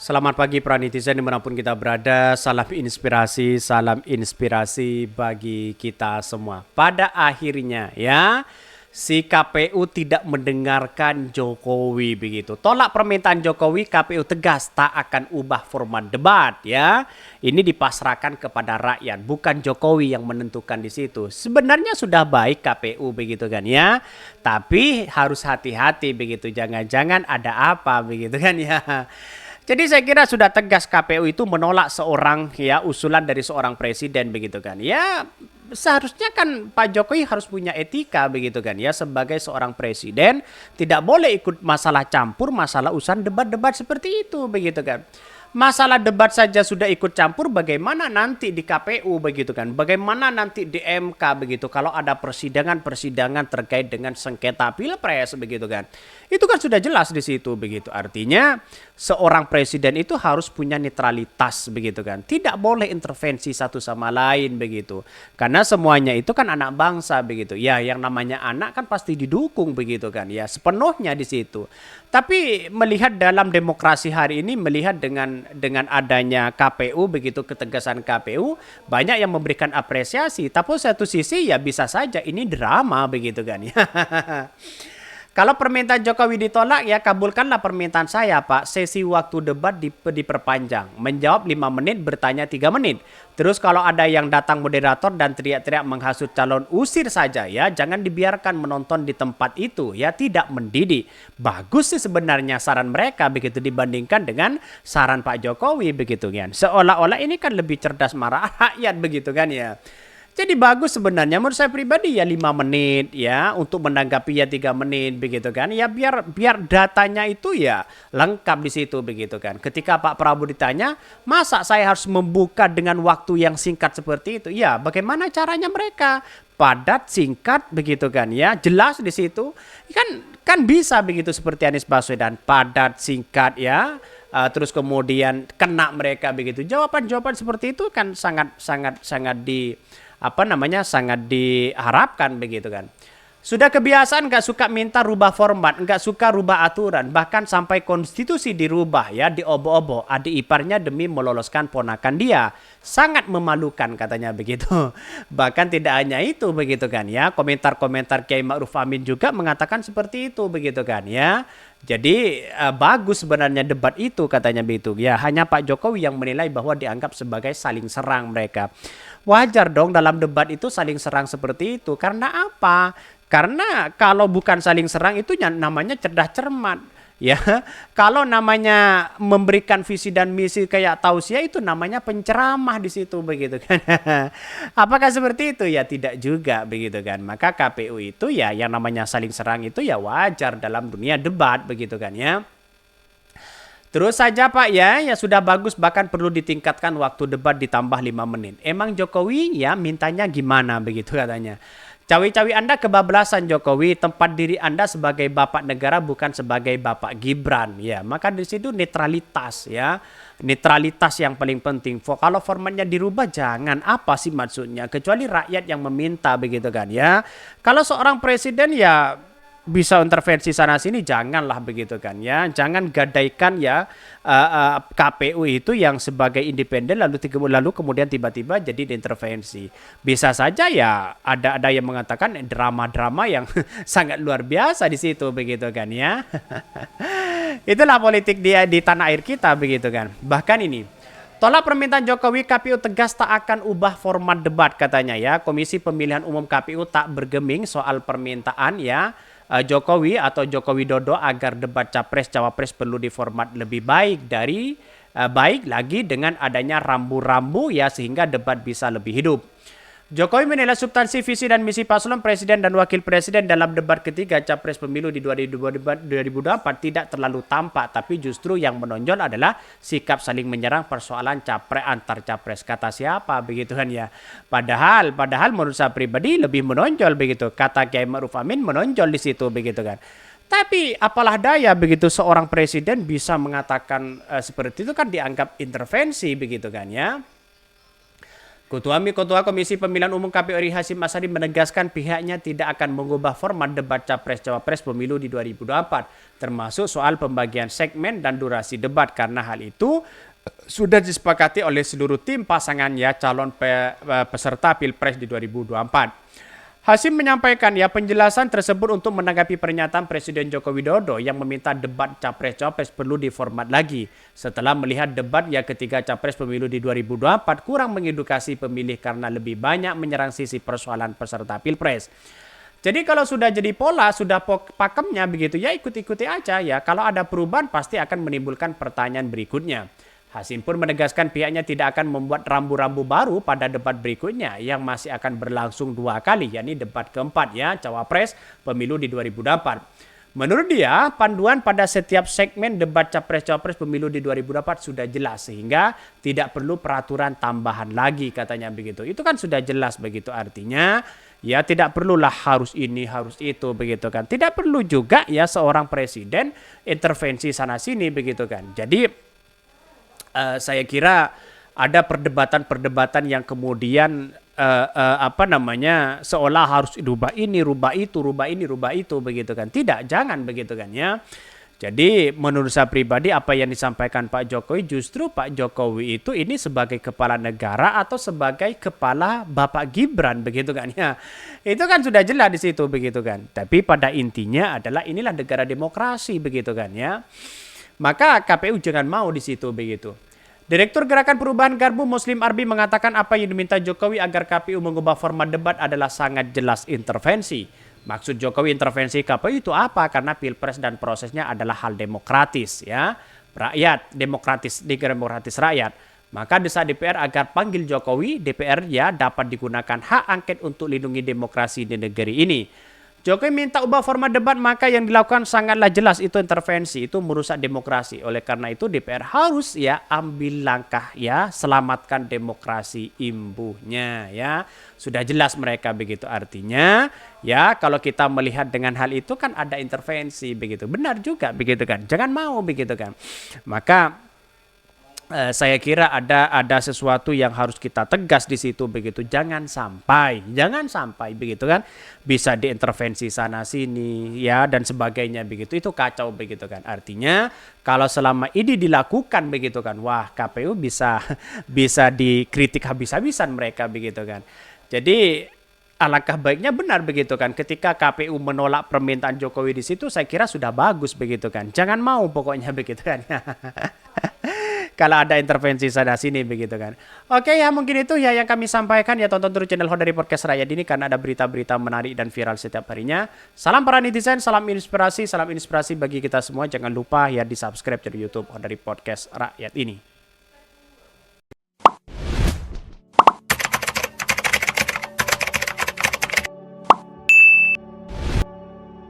Selamat pagi para netizen dimanapun kita berada, salam inspirasi bagi kita semua. Pada akhirnya ya, si KPU tidak mendengarkan Jokowi begitu. Tolak permintaan Jokowi, KPU tegas tak akan ubah format debat ya. Ini dipasrahkan kepada rakyat, bukan Jokowi yang menentukan di situ. Sebenarnya sudah baik KPU begitu kan ya. Tapi harus hati-hati begitu, jangan-jangan ada apa begitu kan ya. Jadi saya kira sudah tegas KPU itu menolak seorang ya usulan dari seorang presiden begitu kan. Ya seharusnya kan Pak Jokowi harus punya etika begitu kan ya, sebagai seorang presiden tidak boleh ikut masalah campur masalah urusan debat-debat seperti itu begitu kan. Masalah debat saja sudah ikut campur, bagaimana nanti di KPU begitu kan? Bagaimana nanti di MK begitu kalau ada persidangan-persidangan terkait dengan sengketa Pilpres begitu kan? Itu kan sudah jelas di situ begitu. Artinya seorang presiden itu harus punya netralitas begitu kan. Tidak boleh intervensi satu sama lain begitu. Karena semuanya itu kan anak bangsa begitu. Ya, yang namanya anak kan pasti didukung begitu kan. Ya, sepenuhnya di situ. Tapi melihat dalam demokrasi hari ini, melihat dengan adanya KPU begitu, ketegasan KPU, banyak yang memberikan apresiasi. Tapi satu sisi ya bisa saja ini drama begitu kan ya. Kalau permintaan Jokowi ditolak, ya kabulkanlah permintaan saya, Pak. Sesi waktu debat diperpanjang. Menjawab 5 menit, bertanya 3 menit. Terus kalau ada yang datang moderator dan teriak-teriak menghasut calon, usir saja ya. Jangan dibiarkan menonton di tempat itu ya, tidak mendidik. Bagus sih sebenarnya saran mereka begitu dibandingkan dengan saran Pak Jokowi begitu kan. Seolah-olah ini kan lebih cerdas marah rakyat begitu kan ya. Jadi bagus sebenarnya menurut saya pribadi ya 5 menit ya, untuk menanggapi ya 3 menit begitu kan. Ya biar datanya itu ya lengkap di situ begitu kan. Ketika Pak Prabowo ditanya, "Masa saya harus membuka dengan waktu yang singkat seperti itu?" Ya, bagaimana caranya mereka? Padat, singkat begitu kan ya. Jelas di situ. Kan bisa begitu seperti Anies Baswedan, padat, singkat ya. Terus kemudian kena mereka begitu. Jawaban-jawaban seperti itu kan sangat sangat diharapkan begitu kan. Sudah kebiasaan nggak suka minta rubah format, nggak suka rubah aturan, bahkan sampai konstitusi dirubah ya, diobok-obok adik iparnya demi meloloskan ponakan dia. Sangat memalukan katanya begitu. Bahkan tidak hanya itu begitu kan ya, komentar-komentar Kiai Ma'ruf Amin juga mengatakan seperti itu begitu kan ya. Jadi bagus sebenarnya debat itu katanya begitu. Ya hanya Pak Jokowi yang menilai bahwa dianggap sebagai saling serang mereka. Wajar dong dalam debat itu saling serang seperti itu. Karena apa? Karena kalau bukan saling serang itu namanya cerdas cermat. Ya, kalau namanya memberikan visi dan misi kayak tausiah itu namanya penceramah di situ begitu kan. Apakah seperti itu? Ya tidak juga begitu kan. Maka KPU itu ya yang namanya saling serang itu ya wajar dalam dunia debat begitu kan ya. Terus saja Pak ya sudah bagus, bahkan perlu ditingkatkan waktu debat ditambah 5 menit. Emang Jokowi ya mintanya gimana begitu katanya. Cawi-cawi Anda kebablasan Jokowi, tempat diri Anda sebagai bapak negara bukan sebagai bapak Gibran ya. Maka di situ netralitas ya. Netralitas yang paling penting. Kalau formatnya dirubah jangan, apa sih maksudnya? Kecuali rakyat yang meminta begitu kan ya. Kalau seorang presiden ya bisa intervensi sana sini, janganlah begitu kan ya. Jangan gadaikan ya KPU itu yang sebagai independen lalu kemudian tiba-tiba jadi diintervensi. Bisa saja ya ada yang mengatakan drama-drama yang sangat luar biasa di situ begitu kan ya. Itulah politik dia di tanah air kita begitu kan. Bahkan ini tolak permintaan Jokowi, KPU tegas tak akan ubah format debat katanya ya. Komisi Pemilihan Umum KPU tak bergeming soal permintaan ya Jokowi atau Joko Widodo agar debat capres-cawapres perlu diformat lebih baik lagi dengan adanya rambu-rambu ya, sehingga debat bisa lebih hidup. Jokowi menilai substansi visi dan misi paslon presiden dan wakil presiden dalam debat ketiga capres pemilu di 2024 tidak terlalu tampak, tapi justru yang menonjol adalah sikap saling menyerang persoalan capres antar capres. Kata siapa begitu kan ya. Padahal menurut saya pribadi lebih menonjol begitu. Kata Kiai Ma'ruf Amin menonjol di situ begitu kan. Tapi apalah daya begitu seorang presiden bisa mengatakan seperti itu, kan dianggap intervensi begitu kan ya. Ketua Komisi Pemilihan Umum KPU RI Hasyim Asyari menegaskan pihaknya tidak akan mengubah format debat Capres-Cawapres pemilu di 2024, termasuk soal pembagian segmen dan durasi debat, karena hal itu sudah disepakati oleh seluruh tim pasangan calon peserta Pilpres di 2024. Hasyim menyampaikan penjelasan tersebut untuk menanggapi pernyataan Presiden Joko Widodo yang meminta debat Capres-Cawapres perlu diformat lagi setelah melihat debat ketiga Capres pemilu di 2024 kurang mengedukasi pemilih karena lebih banyak menyerang sisi persoalan peserta Pilpres. Jadi kalau sudah jadi pola, sudah pakemnya begitu ikut-ikuti aja Kalau ada perubahan pasti akan menimbulkan pertanyaan berikutnya. Hasyim pun menegaskan pihaknya tidak akan membuat rambu-rambu baru pada debat berikutnya yang masih akan berlangsung 2 kali, yakni debat keempat Cawapres pemilu di 2024. Menurut dia, panduan pada setiap segmen debat Capres-Cawapres pemilu di 2024 sudah jelas sehingga tidak perlu peraturan tambahan lagi, katanya begitu. Itu kan sudah jelas begitu, artinya tidak perlulah harus ini, harus itu begitu kan. Tidak perlu juga seorang presiden intervensi sana sini begitu kan. Jadi saya kira ada perdebatan-perdebatan yang kemudian seolah harus rubah ini, rubah itu, rubah ini, rubah itu begitu kan. Tidak, jangan begitu kan Jadi menurut saya pribadi apa yang disampaikan Pak Jokowi, justru Pak Jokowi itu ini sebagai kepala negara atau sebagai kepala Bapak Gibran begitu kan Itu kan sudah jelas di situ begitu kan. Tapi pada intinya adalah inilah negara demokrasi begitu kan Maka KPU jangan mau di situ begitu. Direktur Gerakan Perubahan Garbu Muslim Arbi mengatakan apa yang diminta Jokowi agar KPU mengubah format debat adalah sangat jelas intervensi. Maksud Jokowi intervensi KPU itu apa? Karena Pilpres dan prosesnya adalah hal demokratis rakyat, demokratis rakyat. Maka desak DPR agar panggil Jokowi, DPR dapat digunakan hak angket untuk lindungi demokrasi di negeri ini. Jokowi minta ubah format debat, maka yang dilakukan sangatlah jelas itu intervensi, itu merusak demokrasi. Oleh karena itu DPR harus ambil langkah selamatkan demokrasi imbuhnya Sudah jelas mereka begitu, artinya kalau kita melihat dengan hal itu kan ada intervensi begitu. Benar juga begitu kan. Jangan mau begitu kan. Maka saya kira ada sesuatu yang harus kita tegas di situ begitu. Jangan sampai begitu kan bisa diintervensi sana sini dan sebagainya begitu. Itu kacau begitu kan. Artinya kalau selama ini dilakukan begitu kan, wah KPU bisa dikritik habis-habisan mereka begitu kan. Jadi alangkah baiknya benar begitu kan. Ketika KPU menolak permintaan Jokowi di situ, saya kira sudah bagus begitu kan. Jangan mau pokoknya begitu kan. Kalau ada intervensi sana sini begitu kan. Oke mungkin itu yang kami sampaikan tonton terus channel Hondarii Podcast Rakyat ini karena ada berita-berita menarik dan viral setiap harinya. Salam para netizen, salam inspirasi bagi kita semua. Jangan lupa di subscribe channel YouTube Hondarii Podcast Rakyat ini.